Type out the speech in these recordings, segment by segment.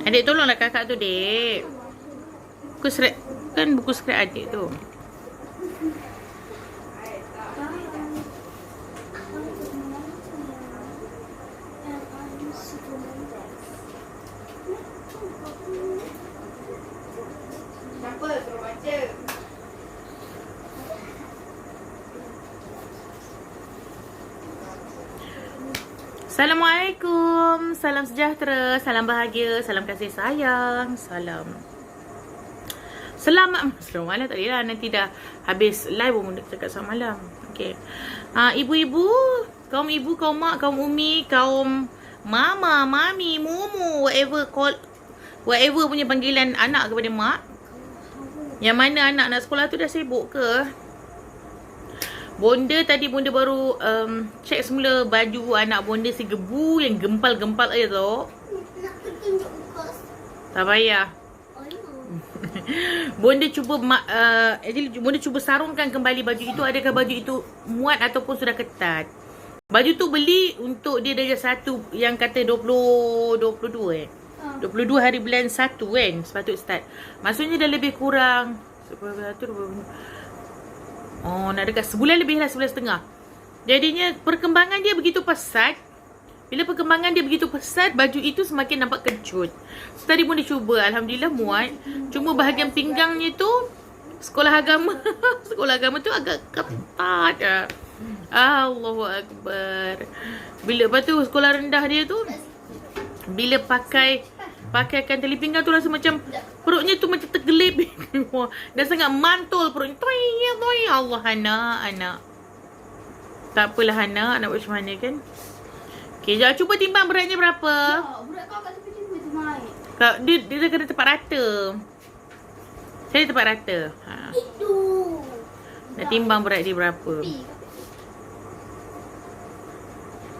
Adik tolonglah kakak tu, dek. Buku surat, kan buku surat adik tu. Siapa suruh baca? Assalamualaikum, salam sejahtera, salam bahagia, salam kasih sayang, salam selamat malam tak boleh lah, nanti dah habis live pun nak cakap selamat malam. Okay, ibu-ibu, kaum ibu, kaum mak, kaum umi, kaum mama, mami, mumu, whatever punya panggilan anak kepada mak. Yang mana anak nak sekolah tu dah sibuk ke? Bonda tadi bonda baru check semula baju anak bonda si gebu yang gempal-gempal aja tu. Nak tunjuk kos. Tak payah. Bonda cuba bonda cuba sarungkan kembali baju itu, adakah baju itu muat ataupun sudah ketat. Baju tu beli untuk dia darjah 1 yang kata 22 22 hari bulan 1 kan sepatut start. Maksudnya dah lebih kurang nak dekat sebulan lebih lah, 1.5 bulan. Jadinya perkembangan dia begitu pesat. Bila perkembangan dia begitu pesat, baju itu semakin nampak kecut. So, tadi pun dia cuba, alhamdulillah muat. Cuma bahagian pinggangnya tu sekolah agama sekolah agama tu agak ketat. Allahu Akbar. Bila lepas tu sekolah rendah dia tu, bila pakaikan tali pinggang tu rasa macam perutnya tu macam tergelip. Dah sangat mantul perutnya. Toi. Allah, anak. Tak apalah anak, nak buat macam mana kan. Okay, jom cuba timbang beratnya berapa. Ya, budak kau kat tepi tiba tu naik. Dia kena tepat rata. Saya tepat rata. Itu. Nak timbang berat dia berapa.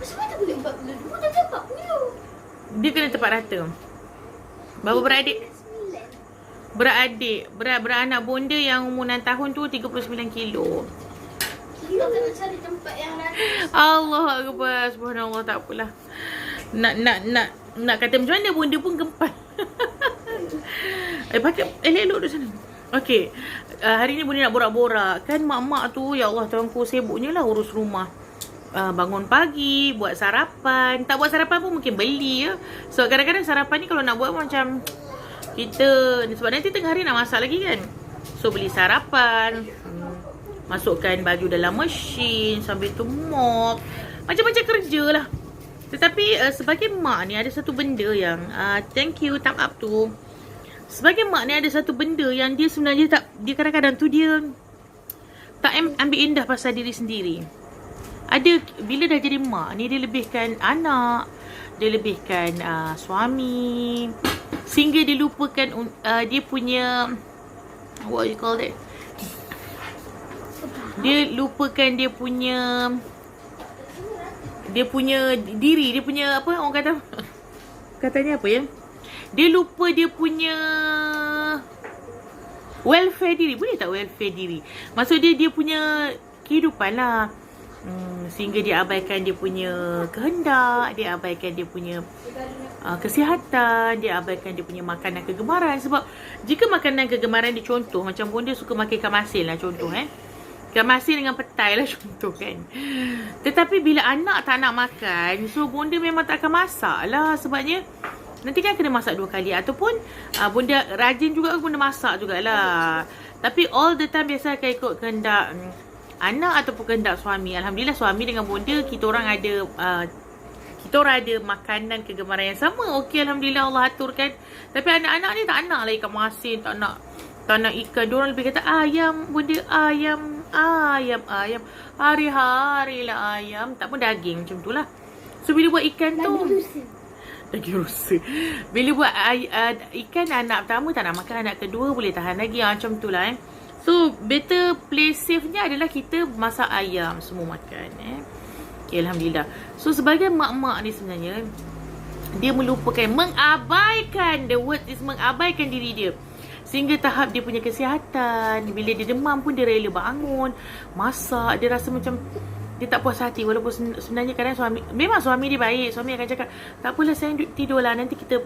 Macam mana boleh 42? Dah 40. Dia kena tepat rata. Berapa berat adik? Berat anak bonda yang umur 6 tahun tu 39 kilo. Kita kena cari tempat yang rata. Allah Akbar, subhanallah, tak apalah. Nak kata macam mana bonda pun gempal. Pakai elok-elok duduk sana. Okey. Hari ni bonda nak borak-borak. Kan mak-mak tu, ya Allah tuanku, sibuknya lah urus rumah. Bangun pagi, buat sarapan. Tak buat sarapan pun mungkin beli ya. So kadang-kadang sarapan ni kalau nak buat macam kita, sebab nanti tengah hari nak masak lagi kan. So beli sarapan, masukkan baju dalam mesin, sambil tu mop, macam-macam kerja lah. Tetapi sebagai mak ni ada satu benda yang thank you, thumb up tu. Sebagai mak ni ada satu benda yang dia sebenarnya dia kadang-kadang tu dia tak ambil indah pasal diri sendiri. Ada bila dah jadi mak ni, dia lebihkan anak, dia lebihkan suami, sehingga dia lupakan dia punya what you call that. Dia lupakan dia punya diri, dia punya apa orang kata katanya apa ya? Dia lupa dia punya welfare diri. Boleh tak welfare diri? Maksud dia punya kehidupan lah. Sehingga dia abaikan dia punya kehendak, dia abaikan dia punya kesihatan, dia abaikan dia punya makanan kegemaran. Sebab jika makanan kegemaran dia, contoh macam bonda suka makan ikan masin lah contoh ikan masin dengan petai lah contoh kan. Tetapi bila anak tak nak makan, so bonda memang tak akan masak lah. Sebabnya nanti kan kena masak 2 kali. Ataupun bonda rajin juga, bonda masak jugalah. Tapi all the time biasa akan ikut kehendak anak ataupun kehendak suami. Alhamdulillah suami dengan bonda kita orang ada makanan kegemaran yang sama. Okey, alhamdulillah Allah aturkan. Tapi anak-anak ni tak nak lah ikan masin, tak nak ikan. Diorang lebih kata ayam, bonda ayam. Hari-hari lah ayam. Tak pun daging macam tu lah. So bila buat ikan tu daging rusa. Bila buat ikan, anak pertama tak nak makan, anak kedua boleh tahan lagi macam tu lah So better play safe-nya adalah kita masak ayam semua makan Okay, alhamdulillah. So sebagai mak-mak ni sebenarnya dia melupakan, mengabaikan, the word is mengabaikan diri dia. Sehingga tahap dia punya kesihatan, bila dia demam pun dia rela bangun masak. Dia rasa macam dia tak puas hati. Walaupun sebenarnya kadang memang suami dia baik. Suami akan cakap, tak apalah sayang, tidurlah, nanti kita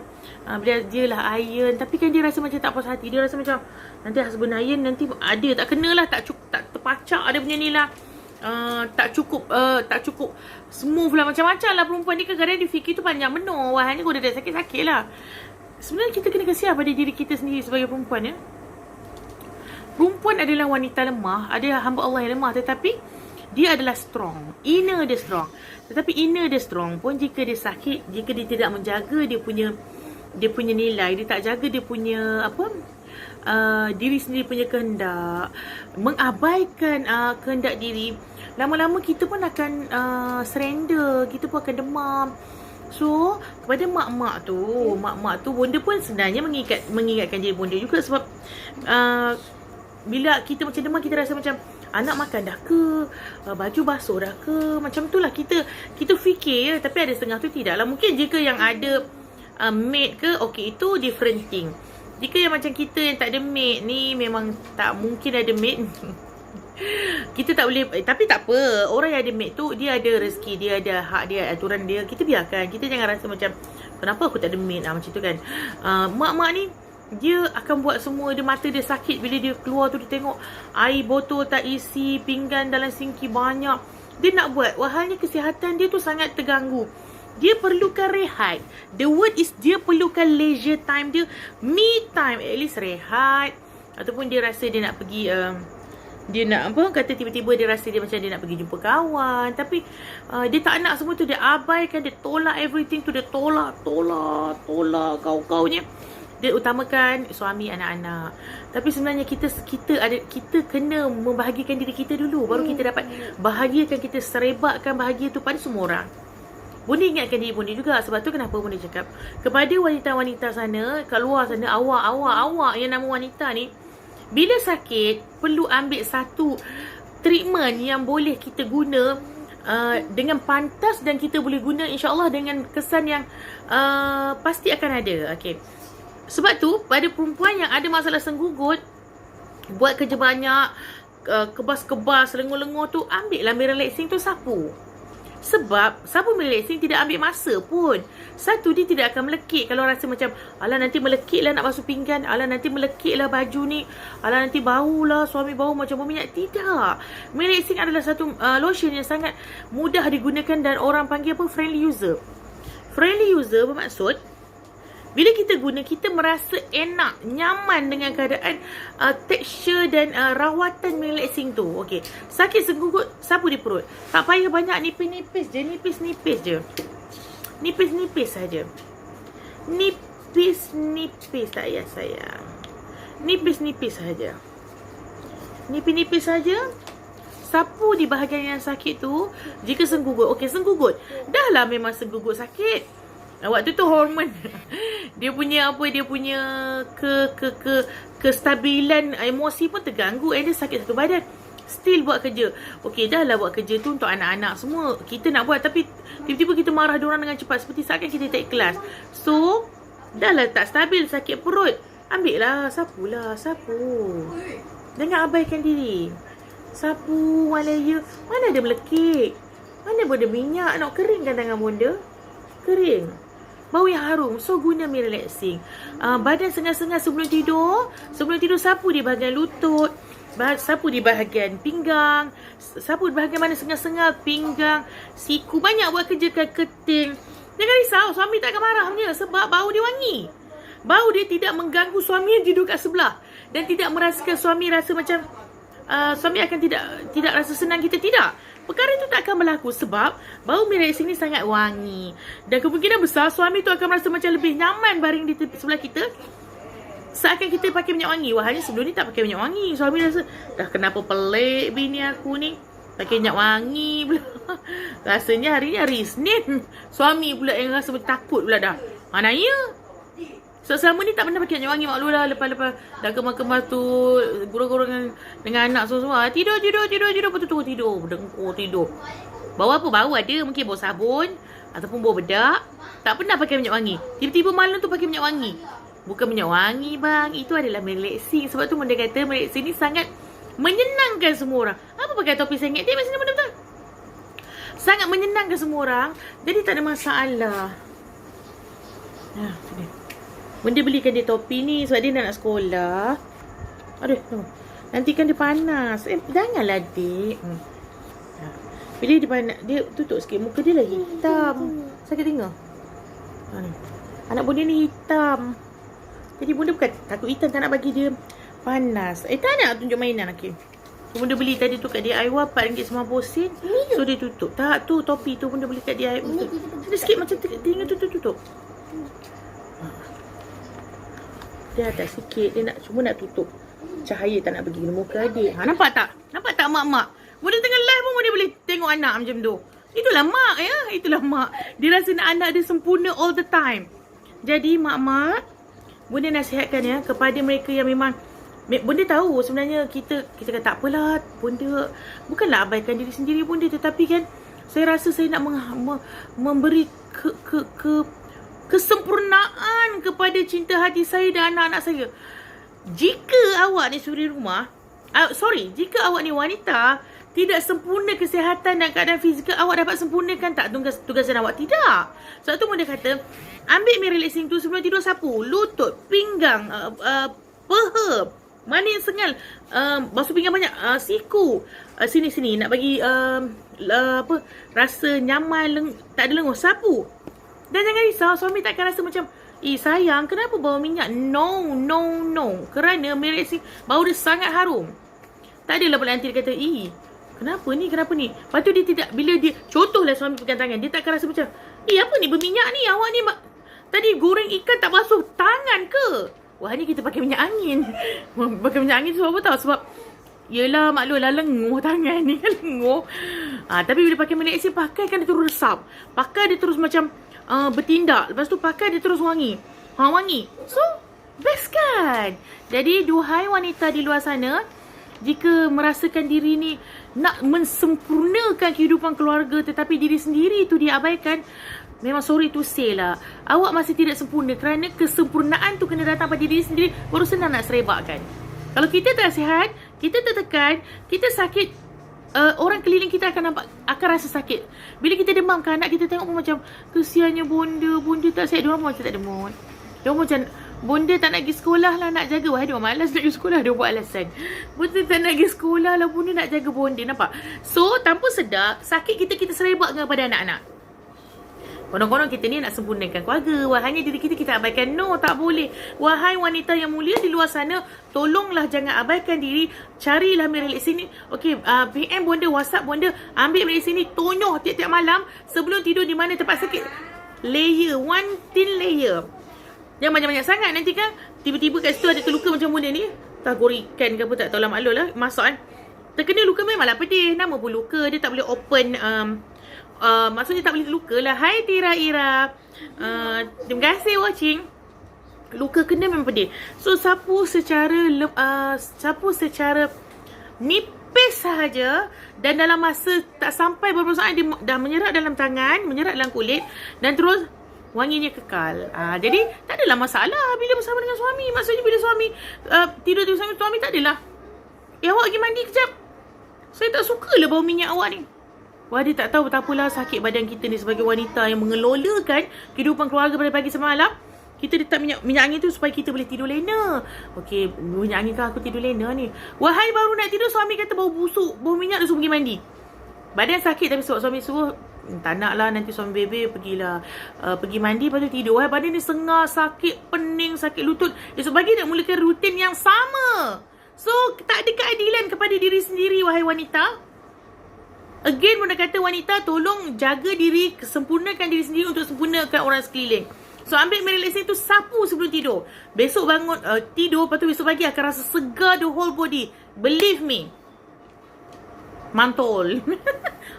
dia lah iron. Tapi kan dia rasa macam tak puas hati. Dia rasa macam nanti husband iron, nanti ada tak kena lah, tak terpacak ada punya ni lah. Tak cukup smooth lah, macam-macam lah perempuan ni. Kadang-kadang dia fikir tu panjang benar. Hanya kalau dia dah sakit-sakit lah. Sebenarnya kita kena kasihan pada diri kita sendiri sebagai perempuan, ya. Perempuan adalah wanita lemah, ada hamba Allah yang lemah, tetapi dia adalah strong. Inner dia strong. Tetapi inner dia strong pun jika dia sakit, jika dia tidak menjaga dia punya nilai, dia tak jaga dia punya diri sendiri punya kehendak, mengabaikan kehendak diri, lama-lama kita pun akan surrender, kita pun akan demam. So, kepada mak-mak tu bonda pun sebenarnya mengingatkan diri bonda juga, sebab bila kita macam demam, kita rasa macam anak makan dah ke, baju basuh dah ke, macam tu lah kita fikir, ya. Tapi ada setengah tu tidak lah. Mungkin jika yang ada maid ke, okay, itu different thing. Jika yang macam kita yang tak ada maid ni, memang tak mungkin ada maid. Kita tak boleh, tapi tak apa. Orang yang ada maid tu, dia ada rezeki, dia ada hak dia, aturan dia. Kita biarkan. Kita jangan rasa macam, kenapa aku tak ada maid macam tu kan. Mak-mak ni, dia akan buat semua. Dia mata dia sakit bila dia keluar tu, dia tengok air botol tak isi, pinggan dalam sinki banyak. Dia nak buat, wahalnya kesihatan dia tu sangat terganggu. Dia perlukan rehat. The word is dia perlukan leisure time dia, me time, at least rehat. Ataupun dia rasa dia nak pergi dia nak kata tiba-tiba dia rasa dia macam dia nak pergi jumpa kawan. Tapi dia tak nak semua tu. Dia abaikan, dia tolak everything tu. Dia tolak kau-kaunya. Dia utamakan suami, anak-anak. Tapi sebenarnya kita kena membahagiakan diri kita dulu, baru kita dapat bahagiakan, kita serebakkan bahagia tu pada semua orang. Bonda ingatkan diri bonda juga. Sebab tu kenapa bonda cakap kepada wanita-wanita sana, kat luar sana, awak yang nama wanita ni, bila sakit, perlu ambil satu treatment yang boleh kita guna dengan pantas, dan kita boleh guna insya-Allah dengan kesan yang pasti akan ada. Okey. Sebab tu pada perempuan yang ada masalah senggugut, buat kerja banyak, kebas-kebas, lengur-lengur tu, ambillah mirror relaxing tu, sapu. Sebab sapu mirror relaxing tidak ambil masa pun. Satu, dia tidak akan melekit. Kalau rasa macam, alah nanti melekit lah nak basuh pinggan, alah nanti melekit lah baju ni, alah nanti bau lah, suami bau macam berminyak. Tidak. Mirror relaxing adalah satu lotion yang sangat mudah digunakan, dan orang panggil apa? Friendly user. Friendly user bermaksud, bila kita guna, kita merasa enak, nyaman dengan keadaan tekstur dan rawatan relaxing tu. Okey. Sakit senggugut, sapu di perut. Tak payah banyak nipis-nipis je. Nipis-nipis je. Nipis-nipis saja. Nipis-nipis tak payah sayang. Nipis-nipis saja. Nipis-nipis saja. Sapu di bahagian yang sakit tu. Jika senggugut. Okey, senggugut. Dah lah memang senggugut sakit. Waktu tu hormon dia punya kestabilan emosi pun terganggu, and dia sakit satu badan. Still buat kerja. Okey, dah lah buat kerja tu untuk anak-anak semua. Kita nak buat, tapi tiba-tiba kita marah diorang dengan cepat, seperti seakan kita tak ikhlas. So, dah lah tak stabil, sakit perut. Ambil lah, sapu. Jangan abaikan diri. Sapu, walaya. Mana ada melekit? Mana ada minyak? Nak keringkan tangan bonda? Kering. Bau yang harum. So, guna mirror relaxing. Badan sengal-sengal sebelum tidur. Sebelum tidur, sapu di bahagian lutut. Sapu di bahagian pinggang. Sapu di bahagian mana sengal-sengal. Pinggang, siku. Banyak buat kerja keting. Jangan risau. Suami tak akan marah punya. Sebab bau dia wangi. Bau dia tidak mengganggu suami yang tidur kat sebelah. Dan tidak merasakan suami rasa macam suami akan tidak rasa senang kita. Tidak. Perkara itu tak akan berlaku sebab bau mirror relaxing ni sangat wangi. Dan kemungkinan besar suami tu akan merasa macam lebih nyaman baring di tepi sebelah kita. Seakan kita pakai minyak wangi. Wahanya sebelum ni tak pakai minyak wangi. Suami rasa, dah kenapa pelik bini aku ni, pakai minyak wangi pula. Rasanya hari ni hari Isnin. Suami pula yang rasa takut pula dah. Mana ya? So, selama ni tak pernah pakai minyak wangi. Maklum lah, lepas-lepas dah kemas-kemas tu, gurau-gurau dengan anak semua. Tidur. Betul-betul tidur. Berdengkur tidur. Bau apa? Bau ada. Mungkin bau sabun. Ataupun bau bedak. Tak pernah pakai minyak wangi. Tiba-tiba malam tu pakai minyak wangi. Bukan minyak wangi bang. Itu adalah relaxing. Sebab tu benda kata relaxing ni sangat menyenangkan semua orang. Apa pakai topi sengit? Dia macam betul-betul. Sangat menyenangkan semua orang. Jadi tak ada masalah. Sini. Bunda belikan dia topi ni sebab dia nak sekolah. Aduh, tunggu. Nanti kan dia panas. Janganlah adik. Bila dia panas, dia tutup sikit. Muka dia lah hitam. Sakit tengok. Anak bunda ni hitam. Jadi bunda bukan takut hitam, tak nak bagi dia panas. Tak nak tunjuk mainan lagi. Bunda beli tadi tu kat DIY RM4.90. So dia tutup. Tak, tu topi tu bunda beli kat DIY. Dia sikit macam telinga tutup. Dia atas sikit. Dia cuma nak tutup cahaya, tak nak pergi ke muka adik. Nampak tak? Nampak tak mak-mak? Bunda tengah live pun bunda boleh tengok anak macam tu. Itulah mak ya. Itulah mak. Dia rasa nak anak dia sempurna all the time. Jadi mak-mak, bunda nasihatkan ya kepada mereka yang memang, bunda tahu sebenarnya kita kata tak apalah, bunda bukanlah abaikan diri sendiri bunda, tetapi kan saya rasa saya nak memberi kesempurnaan kepada cinta hati saya dan anak-anak saya. Jika awak ni suri rumah, jika awak ni wanita tidak sempurna kesihatan dan keadaan fizikal, awak dapat sempurnakan tak tugasan awak? Tidak. Sebab tu bunda kata, ambil mirror relaxing tu sebelum tidur, sapu lutut, pinggang, peha, manis sengal, basuh pinggang banyak, siku, sini-sini nak bagi rasa nyaman, tak ada lenguh, sapu. Dan jangan risau, suami takkan rasa macam, sayang, kenapa bau minyak? No. Kerana mirror relaxing bau dia sangat harum. Tak adalah pula nanti dia kata, kenapa ni? Lepas tu dia tidak, bila dia, contohlah suami pegang tangan, dia takkan rasa macam, apa ni berminyak ni, awak ni tadi goreng ikan tak basuh tangan ke? Wah, ni kita pakai minyak angin. Pakai minyak angin sebab apa tahu? Sebab, yelah maklumlah lenguh tangan ni kan, lenguh. Tapi bila pakai minyak angin, pakai kan dia terus resap. Pakai dia terus macam bertindak. Lepas tu pakai dia terus wangi. Wangi. So, best kan? Jadi, duhai wanita di luar sana, jika merasakan diri ni nak mensempurnakan kehidupan keluarga tetapi diri sendiri tu diabaikan, memang sorry to say lah, awak masih tidak sempurna, kerana kesempurnaan tu kena datang pada diri sendiri, baru senang nak serebakkan. Kalau kita tak sihat, kita tertekan, kita sakit, orang keliling kita akan rasa sakit. Bila kita demam kan, anak kita tengok pun macam, kesiannya bunda tak sihat. Diorang pun macam tak ada mood. Diorang macam, bunda tak nak pergi sekolah lah, nak jaga. Wah, dia malas nak pergi sekolah, dia buat alasan. Bunda tak nak pergi sekolah lah, bunda nak jaga bonda. Nampak? So, tanpa sedar, sakit kita serebak kepada anak-anak. Konon-konon kita ni nak sempurnakan keluarga. Wahai diri kita abaikan. No, tak boleh. Wahai wanita yang mulia di luar sana, tolonglah jangan abaikan diri. Carilah mirror relaxing ni. Okay, PM bonda, WhatsApp bonda, ambil mirror relaxing ni, tonyoh tiap-tiap malam sebelum tidur di mana tempat sakit. Layer, one thin layer. Jangan banyak-banyak sangat. Nanti kan tiba-tiba kat situ ada terluka macam bunda ni. Tak goreng ikan ke apa, tak tahulah maklum lah. Masak kan. Terkena luka memanglah pedih. Nama pun luka. Dia tak boleh open. Maksudnya tak boleh luka lah. Hai Tira Ira. Terima kasih watching. Luka kena memang pedih. So sapu secara nipis sahaja. Dan dalam masa tak sampai beberapa saat, dia dah menyerap dalam tangan, menyerap dalam kulit. Dan terus wanginya kekal. Jadi tak adalah masalah bila bersama dengan suami. Maksudnya bila suami tidur bersama suami, tak adalah, awak pergi mandi kejap, saya tak suka lah bau minyak awak ni. Wah, dia tak tahu betapalah sakit badan kita ni sebagai wanita yang mengelolakan kehidupan keluarga pada pagi sampai malam. Kita letak minyak angin tu supaya kita boleh tidur lena. Okey, minyak angin kan aku tidur lena ni. Wahai baru nak tidur, suami kata bau busuk, bau minyak, dia suruh pergi mandi. Badan sakit tapi sebab suami suruh, tak nak lah, nanti suami bebe pergilah pergi mandi, lepas tu tidur. Wahai badan ni sengar, sakit pening, sakit lutut. Esok pagi nak mulakan rutin yang sama. So, tak ada keadilan kepada diri sendiri, wahai wanita. Again, bunda kata wanita, tolong jaga diri, sempurnakan diri sendiri untuk sempurnakan orang sekeliling. So, ambil mirror relaxing tu, sapu sebelum tidur. Besok bangun, tidur, lepas tu besok pagi akan rasa segar the whole body. Believe me. Mantul.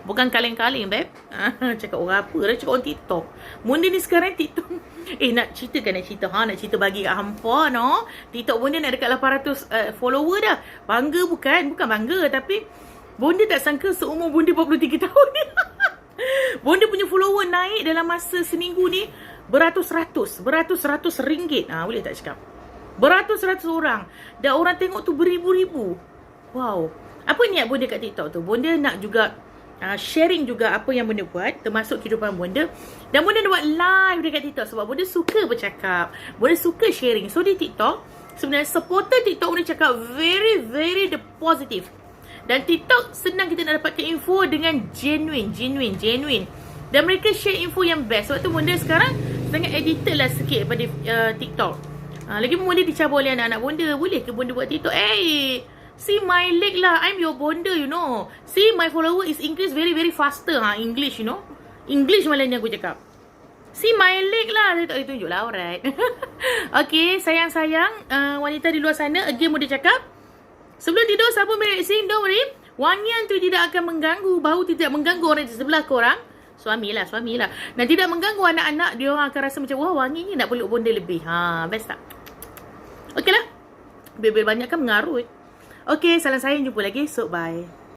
Bukan kaleng-kaleng, babe. Cakap orang apa dah, cakap orang TikTok. Bunda ni sekarang TikTok. Nak cerita nak cerita bagi kat hampa, no. TikTok bunda nak dekat 800 follower dah. Bangga bukan bangga, tapi bunda tak sangka seumur bunda 43 tahun ni. Bunda punya follower naik dalam masa seminggu ni beratus-ratus ringgit. Boleh tak cakap? Beratus-ratus orang. Dan orang tengok tu beribu-ribu. Wow. Apa niat bunda kat TikTok tu? Bunda nak juga sharing juga apa yang Bonda buat, termasuk kehidupan Bonda. Dan Bonda buat live dekat TikTok sebab Bonda suka bercakap, Bonda suka sharing. So di TikTok, sebenarnya supporter TikTok Bonda cakap very very the positive. Dan TikTok senang kita nak dapatkan info dengan genuine. Dan mereka share info yang best. Sebab tu Bonda sekarang sangat edited lah sikit pada TikTok. Lagi pun Bonda dicabar oleh anak-anak Bonda. Boleh ke Bonda buat TikTok? See my leg lah. I'm your Bonda, you know. See my follower is increase very very faster. English, you know. English malahnya aku cakap. See my leg lah. Saya tak boleh tunjuk lah, alright. Okay, sayang-sayang wanita di luar sana. Again Bonda cakap, sebelum tidur sabun relaxing, don't worry. Wangian tu tidak akan mengganggu. Bau tidak mengganggu orang di sebelah korang. Suami lah. Dan tidak mengganggu anak-anak. Dia orang akan rasa macam, wah wangi ni nak peluk Bonda lebih. Best tak? Okay lah. Bil-bil banyak kan mengaruh. Okay, salam sayang, jumpa lagi. So, bye.